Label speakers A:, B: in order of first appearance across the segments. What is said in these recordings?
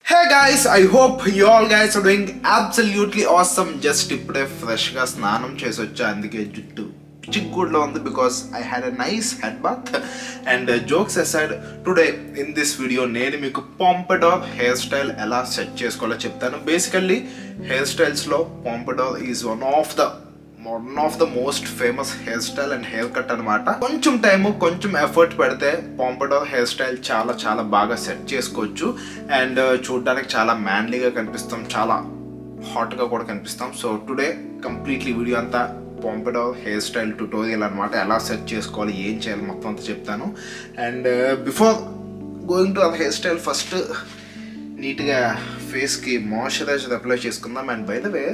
A: Hey guys, I hope you all guys are doing absolutely awesome. Just ipude fresh ga snanam chesi vacha andike juttu chikkudlo undi because I had a nice head bath. And jokes aside, today in this video nenu meeku Pompadour hairstyle ela set cheskolo cheptanu. Basically hairstyles lo Pompadour is one of the most famous hairstyle and haircut anamata. Koncham time koncham effort pedite Pompadour hairstyle చాలా బాగా set చేసుకోవచ్చు and చూడడానికి చాలా మ్యాన్లీగా కనిపిస్తాం, చాలా హాట్గా కూడా కనిపిస్తాం. సో టుడే కంప్లీట్లీ వీడియో అంతా Pompadour హెయిర్ స్టైల్ ట్యుటోరియల్ అనమాట. ఎలా సెట్ చేసుకోవాలి, ఏం చేయాలి మొత్తం అంతా చెప్తాను. And before going to our hair style first నీట్గా ఫేస్కి మాయిశ్చరైజర్ అప్లై చేసుకుందాం. అండ్ బై ద వే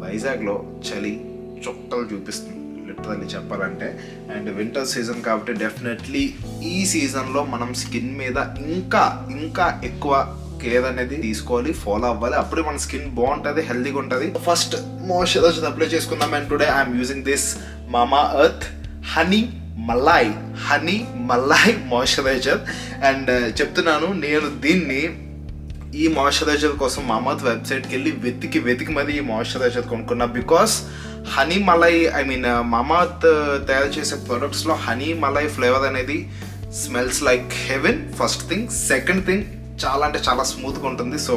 A: వైజాగ్లో చలి చుక్కలు చూపిస్తుంది లిటరల్లీ చెప్పాలంటే. అండ్ వింటర్ సీజన్ కాబట్టి డెఫినెట్లీ ఈ సీజన్లో మనం స్కిన్ మీద ఇంకా ఎక్కువ కేర్ అనేది తీసుకోవాలి, ఫాలో అవ్వాలి. అప్పుడే మన స్కిన్ బాగుంటుంది, హెల్తీగా ఉంటుంది. ఫస్ట్ మాయిశ్చరైజర్ అప్లై చేసుకుందాం. And today I'm using this Mama Earth honey malai moisturizer. And చెప్తున్నాను, నేను దీన్ని ఈ మాయిశ్చరైజర్ కోసం మామాత్ వెబ్సైట్కి వెళ్ళి వెతికి మరి ఈ మాయిశ్చరైజర్ కొనుక్కున్నా. బికాస్ హనీ మలై మామాత్ తయారు చేసే ప్రొడక్ట్స్లో హనీ మలై ఫ్లేవర్ అనేది smells like heaven. First thing. Second thing, చాలా స్మూత్గా ఉంటుంది. సో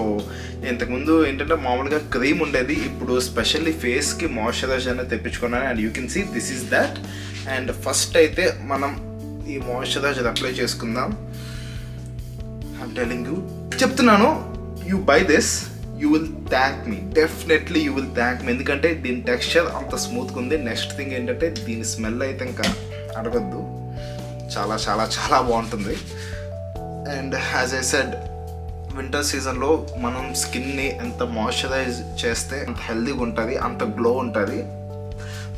A: ఇంతకుముందు ఏంటంటే మామూలుగా క్రీమ్ ఉండేది, ఇప్పుడు స్పెషల్లీ ఫేస్కి మాయిశ్చరైజర్ అనేది తెప్పించుకున్నాను. And you can see this is that. And first అయితే మనం ఈ మాయిశ్చరైజర్ అప్లై చేసుకుందాం. ఐఎమ్ టెలింగ్ యూ, చెప్తున్నాను, you by this, you will thank me, definitely you will thank me. ఎందుకంటే దీని టెక్స్చర్ అంత స్మూత్గా ఉంది. నెక్స్ట్ థింగ్ ఏంటంటే దీని స్మెల్ అయితే ఇంకా అడగద్దు, చాలా బాగుంటుంది. And as I said, winter సీజన్లో మనం స్కిన్ని ఎంత మాయిశ్చరైజ్ చేస్తే అంత హెల్తీగా ఉంటుంది, అంత గ్లో ఉంటుంది.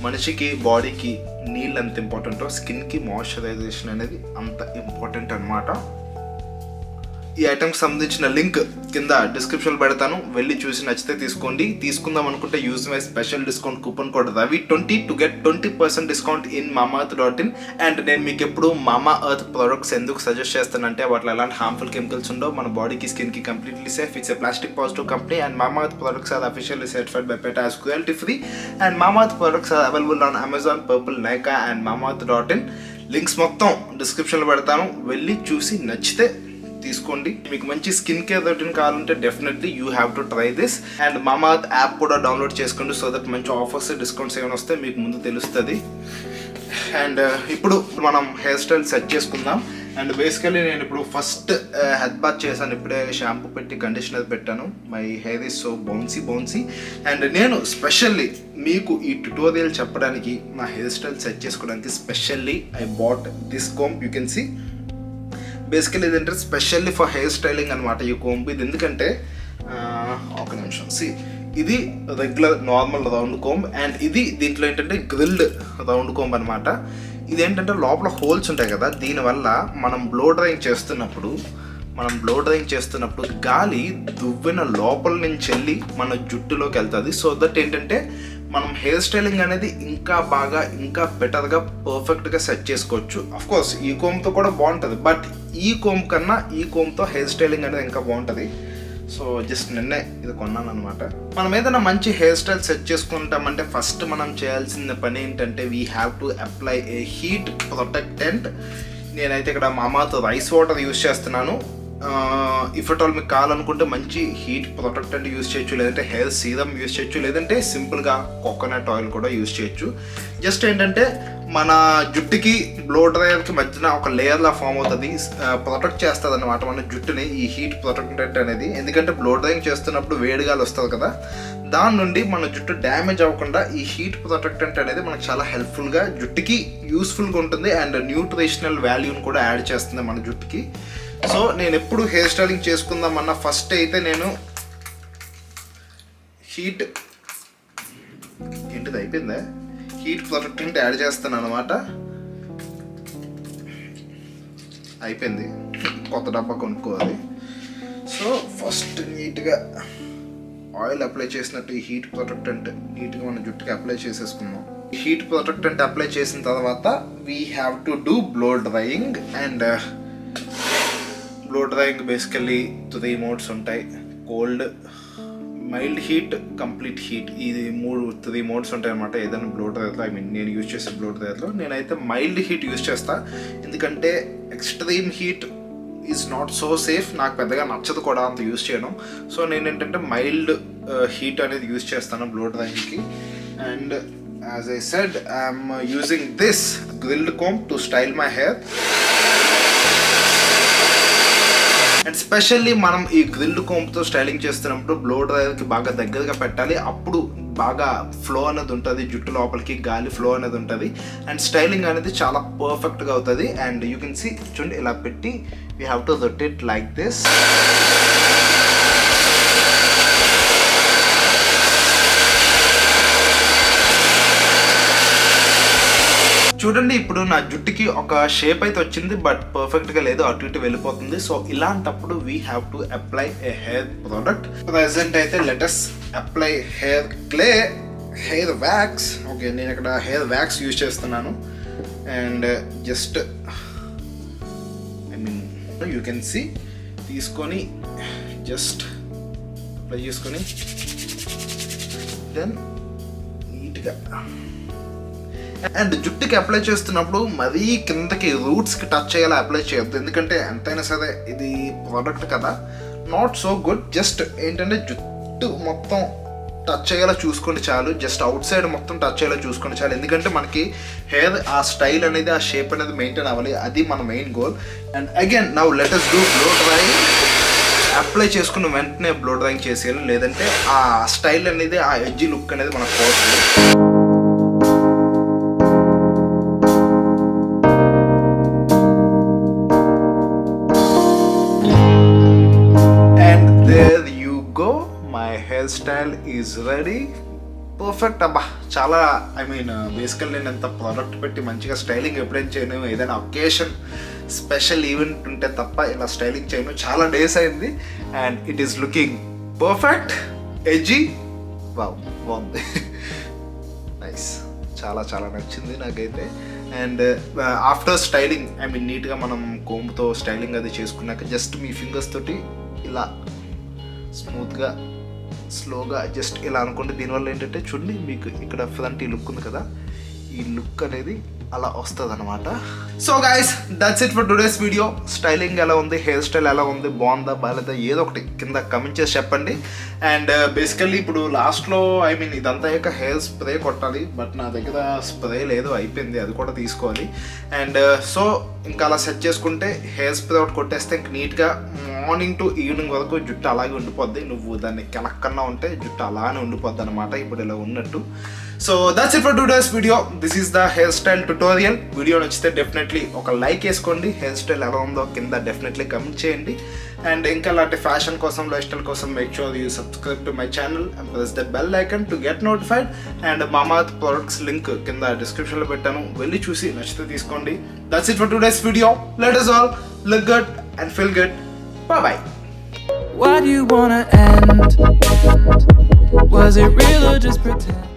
A: మనిషికి బాడీకి నీళ్ళు ఎంత ఇంపార్టెంటో స్కిన్కి మాయిశ్చరైజేషన్ అనేది అంత ఇంపార్టెంట్ అనమాట. ఈ ఐటమ్కి సంబంధించిన లింక్ కింద డిస్క్రిప్షన్లో పెడతాను, వెళ్ళి చూసి నచ్చితే తీసుకోండి. తీసుకుందాం అనుకుంటే use my special discount coupon code Ravi20 to get 20% discount in mamaearth.in. And నేను మీకు ఎప్పుడు మామా ఎర్త్ ప్రొడక్ట్స్ ఎందుకు సజెస్ట్ చేస్తానంటే వాటిలో ఎలాంటి హార్మ్ఫుల్ కెమికల్స్ ఉండవు, మన బాడీకి స్కిన్కి completely safe. It's a plastic positive company and Mama Earth products are officially certified by PETA as cruelty free. And Mama Earth products are available on Amazon, Purple, Nykaa and mamaearth.in. Links మొత్తం డిస్క్రిప్షన్లో పెడతాను, వెళ్ళి చూసి నచ్చితే తీసుకోండి. మీకు మంచి skin care routine కావాలంటే definitely you have to try this. And Mamaearth app కూడా డౌన్లోడ్ చేసుకోండి, సో దట్ మంచి ఆఫర్స్ డిస్కౌంట్స్ ఏమైనా వస్తే మీకు ముందు తెలుస్తుంది. అండ్ ఇప్పుడు మనం హెయిర్ స్టైల్ సెట్ చేసుకుందాం. అండ్ బేసికలీ నేను ఇప్పుడు ఫస్ట్ హెడ్ బాత్ చేశాను, ఇప్పుడే షాంపూ పెట్టి కండిషనర్ పెట్టాను. My hair is so bouncy. And నేను స్పెషల్లీ మీకు ఈ ట్యుటోరియల్ చెప్పడానికి, నా హెయిర్ స్టైల్ సెట్ చేసుకోవడానికి specially I bought this comb. You can see basically ఇదంటే స్పెషల్లీ ఫర్ హెయిర్ స్టైలింగ్ అనమాట ఈ కోంబ్. ఇది ఎందుకంటే ఒక నిమిషం, సి, ఇది regular normal round comb and ఇది దీంట్లో ఏంటంటే గ్రిల్డ్ రౌండ్ కోంబ్ అనమాట. ఇదేంటంటే లోపల హోల్స్ ఉంటాయి కదా, దీనివల్ల మనం బ్లో డ్రైయింగ్ చేస్తున్నప్పుడు గాలి దువ్వెన లోపల నుంచి వెళ్ళి మన జుట్టులోకి వెళ్తుంది. సో దట్ ఏంటంటే మనం హెయిర్ స్టైలింగ్ అనేది ఇంకా బాగా, ఇంకా బెటర్గా, పర్ఫెక్ట్గా సెట్ చేసుకోవచ్చు. అఫ్కోర్స్ ఈ కోమ్తో కూడా బాగుంటుంది, బట్ ఈ కోమ్ కన్నా ఈ కోమ్తో హెయిర్ స్టైలింగ్ అనేది ఇంకా బాగుంటుంది. సో జస్ట్ నిన్నే ఇది కొన్నాను అనమాట. మనం ఏదైనా మంచి హెయిర్ స్టైల్ సెట్ చేసుకుంటామంటే ఫస్ట్ మనం చేయాల్సిన పని ఏంటంటే we have to apply A heat protectant. నేనైతే ఇక్కడ మామాతో రైస్ వాటర్ యూజ్ చేస్తున్నాను. ఇఫ్ అట్ ఆల్ మీకు కావాలనుకుంటే మంచి హీట్ ప్రొటెక్టెంట్ యూజ్ చేయొచ్చు, లేదంటే హెయిర్ సీరం యూజ్ చేయొచ్చు, లేదంటే సింపుల్గా కోకోనట్ ఆయిల్ కూడా యూజ్ చేయొచ్చు. జస్ట్ ఏంటంటే మన జుట్టుకి బ్లో డ్రైయర్కి మధ్యన ఒక లేయర్లా ఫామ్ అవుతుంది, ప్రొటెక్ట్ చేస్తుంది అనమాట మన జుట్టుని ఈ హీట్ ప్రొటెక్టెంట్ అనేది. ఎందుకంటే బ్లో డ్రైయింగ్ చేస్తున్నప్పుడు వేడిగాలు వస్తుంది కదా, దాని నుండి మన జుట్టు డ్యామేజ్ అవ్వకుండా ఈ హీట్ ప్రొటెక్టెంట్ అనేది మనకు చాలా హెల్ప్ఫుల్గా, జుట్టుకి యూస్ఫుల్గా ఉంటుంది. అండ్ న్యూట్రిషనల్ వాల్యూని కూడా యాడ్ చేస్తుంది మన జుట్టుకి. సో నేను ఎప్పుడు హెయిర్ స్టైలింగ్ చేసుకుందామన్నా ఫస్ట్ అయితే నేను హీట్ ప్రొటెక్టెంట్ యాడ్ చేస్తాను అనమాట. అయిపోయింది, కొత్త డబ్బా కొనుక్కోవాలి. సో ఫస్ట్ నీట్గా ఆయిల్ అప్లై చేసినట్టు ఈ హీట్ ప్రొటెక్టెంట్ నీట్గా మన జుట్టుకి అప్లై చేసేసుకుందాం. హీట్ ప్రొటెక్టెంట్ అప్లై చేసిన తర్వాత we have to do blow drying. And blow drying basically 3 modes ఉంటాయి. Cold, mild heat, complete heat, ఇది 3 మోడ్స్ ఉంటాయి అనమాట ఏదైనా బ్లో డ్రైయర్లో. నేను యూజ్ చేసే బ్లో డ్రైయర్లో నేనైతే మైల్డ్ హీట్ యూజ్ చేస్తా, ఎందుకంటే extreme heat is not so safe, నాకు పెద్దగా నచ్చదు కూడా అంత యూజ్ చేయడం. సో నేను ఏంటంటే మైల్డ్ హీట్ అనేది యూజ్ చేస్తాను బ్లో డ్రైయింగ్కి. And as I said, I'm using this grilled comb to style my hair. And specially మనం ఈ గ్రిల్డ్ కోంప్తో స్టైలింగ్ చేస్తున్నప్పుడు బ్లో డ్రైయర్కి బాగా దగ్గరగా పెట్టాలి, అప్పుడు బాగా ఫ్లో అనేది ఉంటుంది, జుట్టు లోపలికి గాలి ఫ్లో అనేది ఉంటుంది అండ్ స్టైలింగ్ అనేది చాలా పర్ఫెక్ట్గా అవుతుంది. అండ్ యూ కెన్ సీ, చూడండి ఇలా పెట్టి we have to rotate like this. చూడండి ఇప్పుడు నా జుట్టుకి ఒక షేప్ అయితే వచ్చింది, బట్ పర్ఫెక్ట్గా లేదు, అటు ఇటు వెళ్ళిపోతుంది. సో ఇలాంటప్పుడు we have to apply a hair product. Present అయితే let's apply hair clay, hair wax. Okay, నేను ఇక్కడ హెయిర్ వ్యాక్స్ యూజ్ చేస్తున్నాను. And just you can see, తీసుకొని జస్ట్ అప్లై చేసుకొని దెన్ నీట్గా. అండ్ జుట్టుకి అప్లై చేస్తున్నప్పుడు మరీ కిందకి రూట్స్కి టచ్ అయ్యేలా అప్లై చేయొద్దు, ఎందుకంటే ఎంతైనా సరే ఇది ప్రోడక్ట్ కదా, నాట్ సో గుడ్. జస్ట్ ఏంటంటే జుట్టు మొత్తం టచ్ అయ్యేలా చూసుకోండి చాలు, జస్ట్ అవుట్ సైడ్ మొత్తం టచ్ అయ్యేలా చూసుకోండి చాలు, ఎందుకంటే మనకి హెయిర్ ఆ స్టైల్ అనేది, ఆ షేప్ అనేది మెయింటైన్ అవ్వాలి, అది మన main goal. And again now let us do blow drying. Apply చేసుకున్న వెంటనే బ్లో డ్రైయింగ్ చేసేయాలి, లేదంటే ఆ స్టైల్ అనేది, ఆ ఎడ్జీ లుక్ అనేది మనకు పోతుంది. Hair style is ready, perfect. అబ్బా చాలా, ఐ మీన్ బేసికల్ నేను ఎంత ప్రోడక్ట్ పెట్టి మంచిగా స్టైలింగ్ ఎప్పుడైనా చేయను, ఏదైనా ఒకేషన్ స్పెషల్ ఈవెంట్ ఉంటే తప్ప ఇలా స్టైలింగ్ చేయను. చాలా డేస్ అయింది and it is looking perfect, edgy, wow, బాగుంది, నైస్, చాలా చాలా నచ్చింది నాకైతే. And after styling, I mean నీట్గా మనం కోంబ్తో స్టైలింగ్ అది చేసుకున్నాక జస్ట్ మీ ఫింగర్స్ తోటి ఇలా స్మూత్గా స్లోగా జస్ట్ ఇలా అనుకుంటే, దీనివల్ల ఏంటంటే చూడండి మీకు ఇక్కడ ఫ్రంట్ ఈ లుక్ ఉంది కదా, ఈ లుక్ అనేది అలా వస్తుంది అనమాట. So guys, that's it for today's video. Styling ఎలా ఉంది, హెయిర్ స్టైల్ ఎలా ఉంది, బాగుందా బాగాలేదా, ఏదో ఒకటి కింద కమెంట్ చేసి చెప్పండి. అండ్ బేసికల్లీ ఇప్పుడు లాస్ట్లో, ఐ మీన్ ఇదంతా అయ్యాక హెయిర్ స్ప్రే కొట్టాలి, బట్ నా దగ్గర స్ప్రే లేదు, అయిపోయింది, అది కూడా తీసుకోవాలి. అండ్ సో ఇంకా అలా సెట్ చేసుకుంటే హెయిర్ స్ప్రే ఒకటి కొట్టేస్తే ఇంక నీట్గా మార్నింగ్ టు ఈవినింగ్ వరకు జుట్టు అలాగే ఉండిపోద్ది. నువ్వు దాన్ని కెలక్కన్నా ఉంటే జుట్టు అలానే ఉండిపోద్ది అనమాట, ఇప్పుడు ఇలా ఉన్నట్టు. So that's it for today's video. This is the hair style tutorial. Video నచ్చితే డెఫినెట్లీ ఒక లైక్ వేసుకోండి, హెయిర్ స్టైల్ ఎలా ఉందో కింద డెఫినెట్లీ కమెంట్ చేయండి. అండ్ ఇంకా అలాంటి ఫ్యాషన్ కోసం, లైఫ్ స్టైల్ కోసం make sure you subscribe to my channel and press the bell icon to get notified. And మామాత్ products link కింద డిస్క్రిప్షన్లో పెట్టాను, వెళ్ళి చూసి నచ్చితే తీసుకోండి. That's it for today's video. Let us all look good and feel good. Bye bye.
B: Why do you wanna end? Was it real or just pretend?